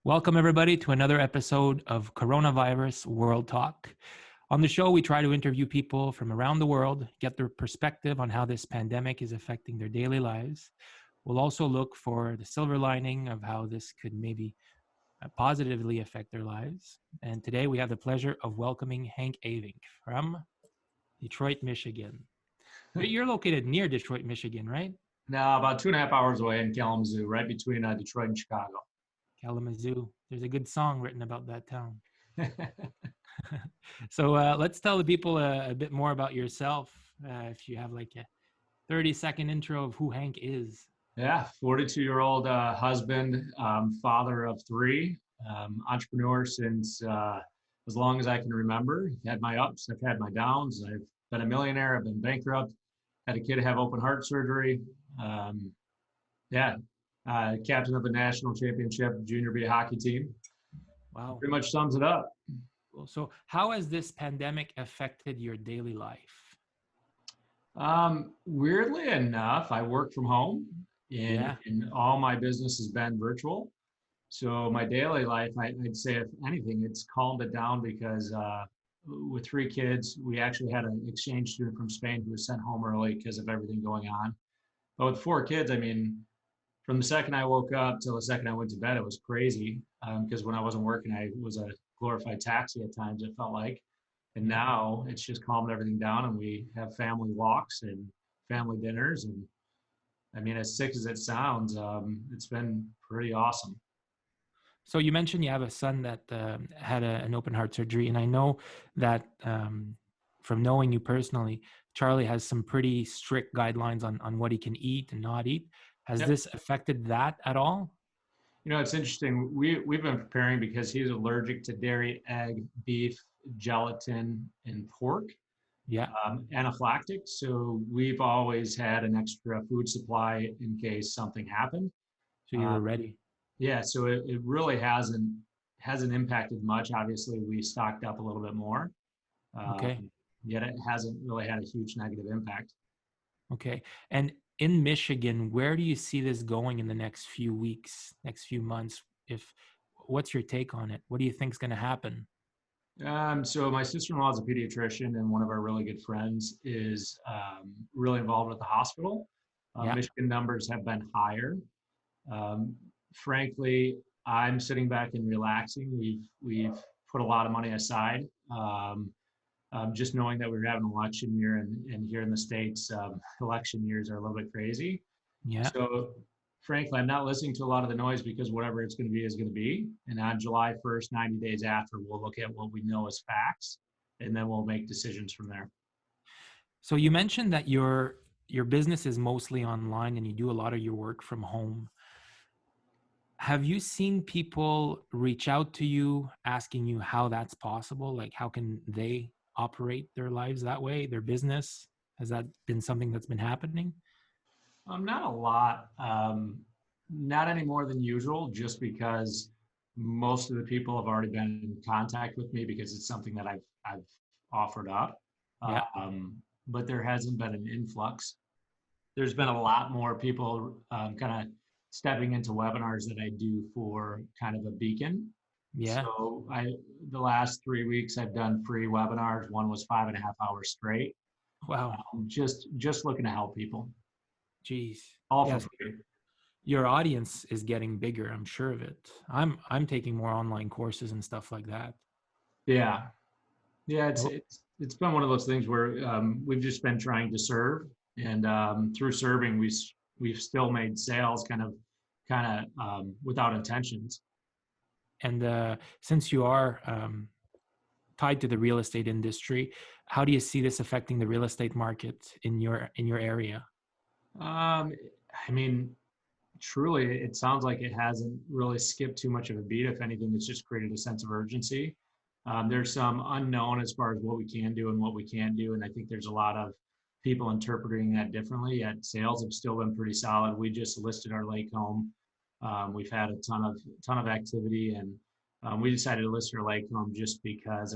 Welcome, everybody, to another episode of Coronavirus World Talk. On the show, we try to interview people from around the world, get their perspective on how this pandemic is affecting their daily lives. We'll also look for the silver lining of how this could maybe positively affect their lives. And today we have the pleasure of welcoming Hank Avink from Detroit, Michigan. You're located near Detroit, Michigan, right? No, about 2.5 hours away in Kalamazoo, right between Detroit and Chicago. Kalamazoo. There's a good song written about that town. So let's tell the people a bit more about yourself. If you have like a 30-second intro of who Hank is. Yeah, 42-year-old husband, father of three, entrepreneur since as long as I can remember. I've had my ups, I've had my downs. I've been a millionaire, I've been bankrupt, had a kid have open heart surgery. Captain of the national championship junior B hockey team. Wow. Pretty much sums it up. So how has this pandemic affected your daily life? Weirdly enough, I work from home and all my business has been virtual. So my daily life, I'd say if anything, it's calmed it down because with three kids, we actually had an exchange student from Spain who was sent home early because of everything going on. But with four kids, I mean, from the second I woke up till the second I went to bed, it was crazy. Because when I wasn't working, I was a glorified taxi at times, it felt like. And now it's just calmed everything down and we have family walks and family dinners. And I mean, as sick as it sounds, it's been pretty awesome. So you mentioned you have a son that had an open heart surgery. And I know that from knowing you personally, Charlie has some pretty strict guidelines on what he can eat and not eat. Has this affected that at all? You know, it's interesting. We've been preparing because he's allergic to dairy, egg, beef, gelatin, and pork. Yeah. Anaphylactic. So we've always had an extra food supply in case something happened. So you were ready. Yeah. So it really hasn't impacted much. Obviously, we stocked up a little bit more. Okay. Yet it hasn't really had a huge negative impact. Okay. And in Michigan, where do you see this going in the next few weeks, next few months? What's your take on it? What do you think is going to happen? So my sister-in-law is a pediatrician, and one of our really good friends is really involved with the hospital. Michigan numbers have been higher. Frankly, I'm sitting back and relaxing. We've put a lot of money aside. Just knowing that we're having an election year, and here in the States, election years are a little bit crazy. Yeah. So frankly, I'm not listening to a lot of the noise because whatever it's going to be is going to be. And on July 1st, 90 days after, we'll look at what we know as facts, and then we'll make decisions from there. So you mentioned that your business is mostly online and you do a lot of your work from home. Have you seen people reach out to you asking you how that's possible? Like, how can they operate their lives that way, their business? Has that been something that's been happening? Not a lot, not any more than usual, just because most of the people have already been in contact with me because it's something that I've offered up. Yeah. But there hasn't been an influx. There's been a lot more people kind of stepping into webinars that I do for kind of a beacon. Yeah. So the last 3 weeks I've done free webinars. One was 5.5 hours straight. Wow. Just looking to help people. Jeez. All Yes. for free. Your audience is getting bigger, I'm sure of it. I'm taking more online courses and stuff like that. Yeah. It's been one of those things where we've just been trying to serve, and through serving, we've still made sales kind of without intentions. And since you are tied to the real estate industry, how do you see this affecting the real estate market in your area? I mean, truly, it sounds like it hasn't really skipped too much of a beat. If anything, it's just created a sense of urgency. There's some unknown as far as what we can do and what we can't do, and I think there's a lot of people interpreting that differently. Yet sales have still been pretty solid. We just listed our lake home. We've had a ton of activity, and we decided to list our lake home just because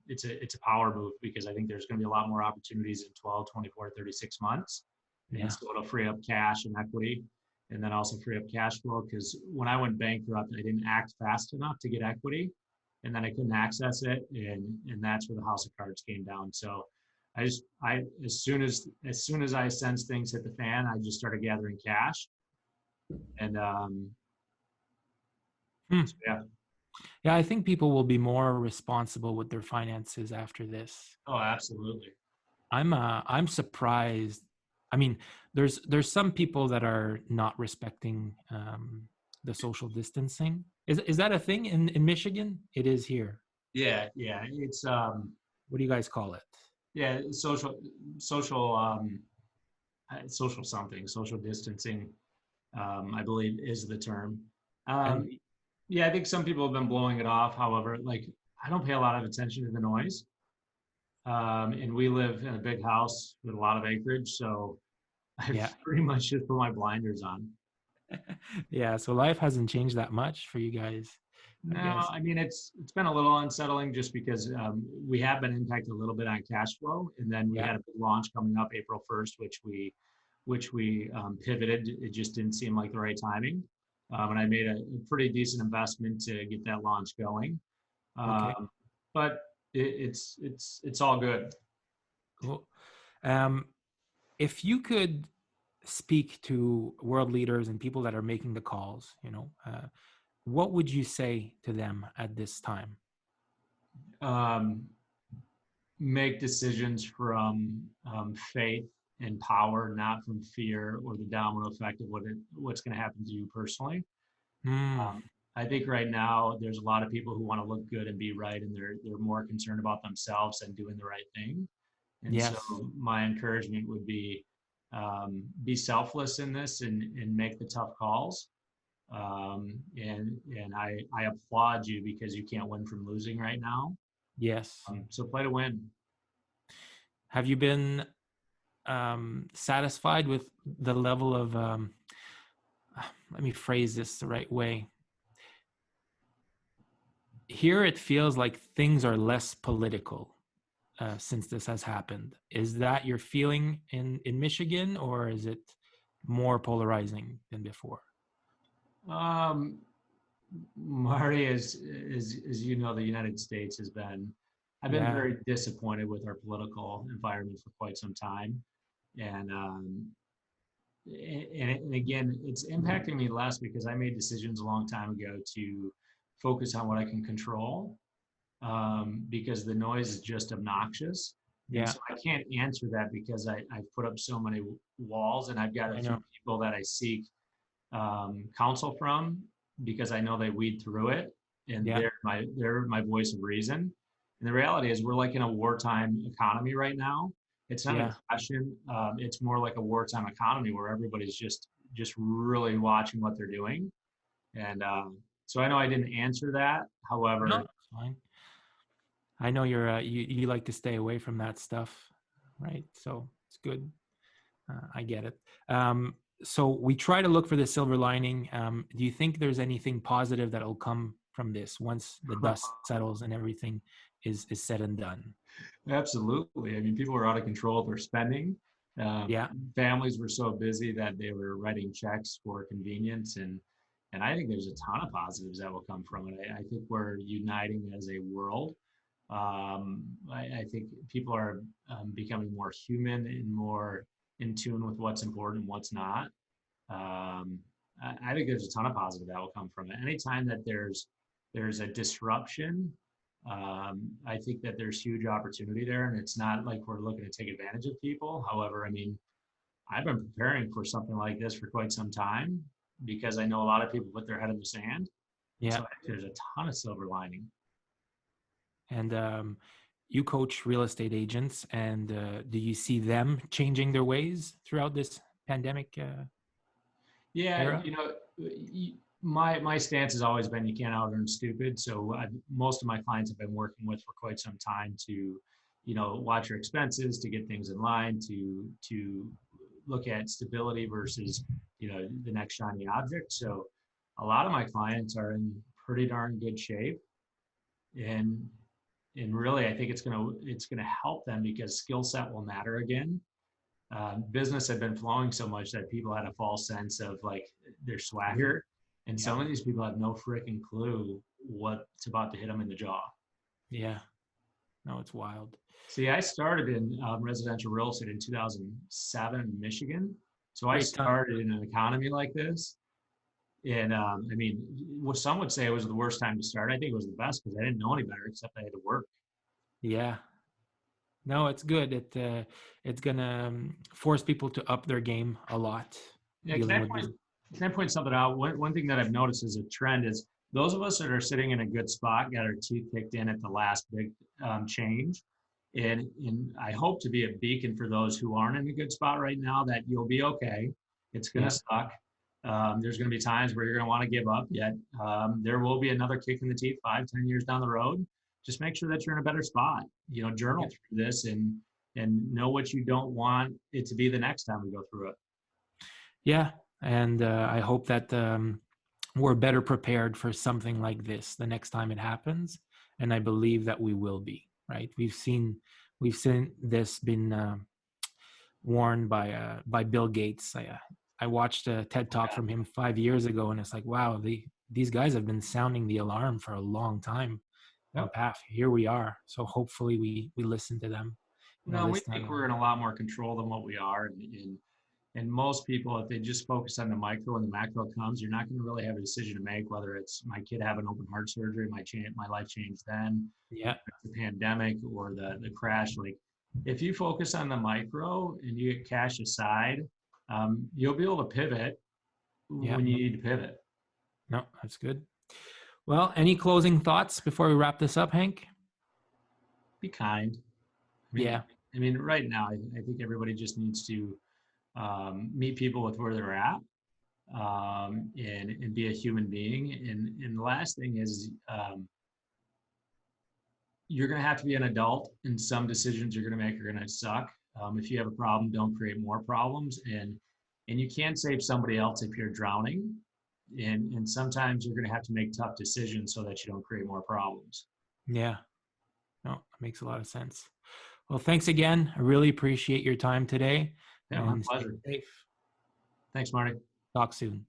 it's a power move, because I think there's going to be a lot more opportunities in 12, 24, 36 months. And so it'll free up cash and equity. and then also free up cash flow. Because when I went bankrupt, I didn't act fast enough to get equity, and then I couldn't access it, and that's where the house of cards came down. So I as soon as I sensed things hit the fan, I just started gathering cash, and Hmm. so yeah. Yeah, I think people will be more responsible with their finances after this. Oh, absolutely. I'm surprised. I mean, there's some people that are not respecting the social distancing. Is that a thing in Michigan? It is here. Yeah, yeah. It's What do you guys call it? yeah, social something, social distancing, I believe is the term. And Um, yeah, I think some people have been blowing it off. However, like I don't pay a lot of attention to the noise. And we live in a big house with a lot of acreage, so I've yeah, pretty much just put my blinders on. yeah. So life hasn't changed that much for you guys, I No, guess. I mean it's been a little unsettling just because we have been impacted a little bit on cash flow, and then we Yeah. had a big launch coming up April 1st, which we pivoted. It just didn't seem like the right timing, and I made a pretty decent investment to get that launch going. Okay. Um, but it's all good. Cool. Um, if you could speak to world leaders and people that are making the calls, what would you say to them at this time? Um, make decisions from faith and power, not from fear or the domino effect of what's going to happen to you personally. Mm, Um, I think right now there's a lot of people who want to look good and be right, and they're more concerned about themselves and doing the right thing. And so yes. my encouragement would be selfless in this and make the tough calls. And I applaud you because you can't win from losing right now. Yes. So play to win. Have you been satisfied with the level of, let me phrase this the right way. Here it feels like things are less political since this has happened. Is that your feeling in Michigan, or is it more polarizing than before? Um, Marty, as you know, the United States has been. I've been Yeah. very disappointed with our political environment for quite some time, and and again, it's impacting me less because I made decisions a long time ago to focus on what I can control, because the noise is just obnoxious. And Yeah. so I can't answer that because I've put up so many walls, and I've got a I few know. people that I seek counsel from because I know they weed through it, and Yeah. they're my voice of reason. And the reality is, we're like in a wartime economy right now. It's not a Yeah. depression. It's more like a wartime economy where everybody's just really watching what they're doing. And so I know I didn't answer that. No, However, it's fine. I know you like to stay away from that stuff, right? So it's good. I get it. So we try to look for the silver lining. Do you think there's anything positive that will come from this once the dust settles and everything is said and done? absolutely. I mean, people were out of control with their spending. Um, Yeah. Families were so busy that they were writing checks for convenience, and I think there's a ton of positives that will come from it. I think we're uniting as a world. I think people are becoming more human and more in tune with what's important and what's not. I think there's a ton of positive that will come from it. Anytime that there's a disruption, I think that there's huge opportunity there, and it's not like we're looking to take advantage of people. However, I mean, I've been preparing for something like this for quite some time because I know a lot of people put their head in the sand, and so Yeah. I think there's a ton of silver lining. And you coach real estate agents, and do you see them changing their ways throughout this pandemic Yeah, era? my stance has always been you can't out earn stupid. So most of my clients have been working with for quite some time to, watch your expenses, to get things in line, to look at stability versus the next shiny object. So a lot of my clients are in pretty darn good shape, and really I think it's gonna help them because skill set will matter again. business had been flowing so much that people had a false sense of like their swagger. And Yeah. some of these people have no freaking clue what's about to hit them in the jaw. Yeah. No, it's wild. See, I started in residential real estate in 2007 in Michigan. So I Great time. started in an economy like this. And I mean, what some would say it was the worst time to start. I think it was the best because I didn't know any better except I had to work. Yeah. No, it's good. It's gonna force people to up their game a lot Yeah, dealing with this. can I point something out? One thing that I've noticed as a trend is those of us that are sitting in a good spot got our teeth kicked in at the last big change. And I hope to be a beacon for those who aren't in a good spot right now that you'll be okay. It's going to Yeah. suck. There's going to be times where you're going to want to give up, yet there will be another kick in the teeth 5, 10 years down the road. Just make sure that you're in a better spot. You know, journal Yeah. through this and know what you don't want it to be the next time we go through it. Yeah. And I hope that we're better prepared for something like this the next time it happens. And I believe that we will be, right? We've seen this been warned by Bill Gates. I watched a TED talk from him 5 years ago, and it's like, wow, these guys have been sounding the alarm for a long time. And Yep. path, here we are. So hopefully we listen to them, No, we this time think we're in around. a lot more control than what we are. And most people, if they just focus on the micro and the macro comes, you're not going to really have a decision to make, whether it's my kid having open heart surgery, my life changed then, Yeah, the pandemic or the crash. Like if you focus on the micro and you get cash aside, you'll be able to pivot yeah. when you need to pivot. No, that's good. Well, any closing thoughts before we wrap this up, Hank? Be kind. Yeah, I mean, right now, I think everybody just needs to meet people with where they're at and be a human being. And the last thing is you're going to have to be an adult, and some decisions you're going to make are going to suck. If you have a problem, don't create more problems. And you can't save somebody else if you're drowning. And sometimes you're going to have to make tough decisions so that you don't create more problems. yeah. No, that makes a lot of sense. Well, thanks again. I really appreciate your time today, Yeah, my and stay pleasure. safe. Thanks, Marty. Talk soon.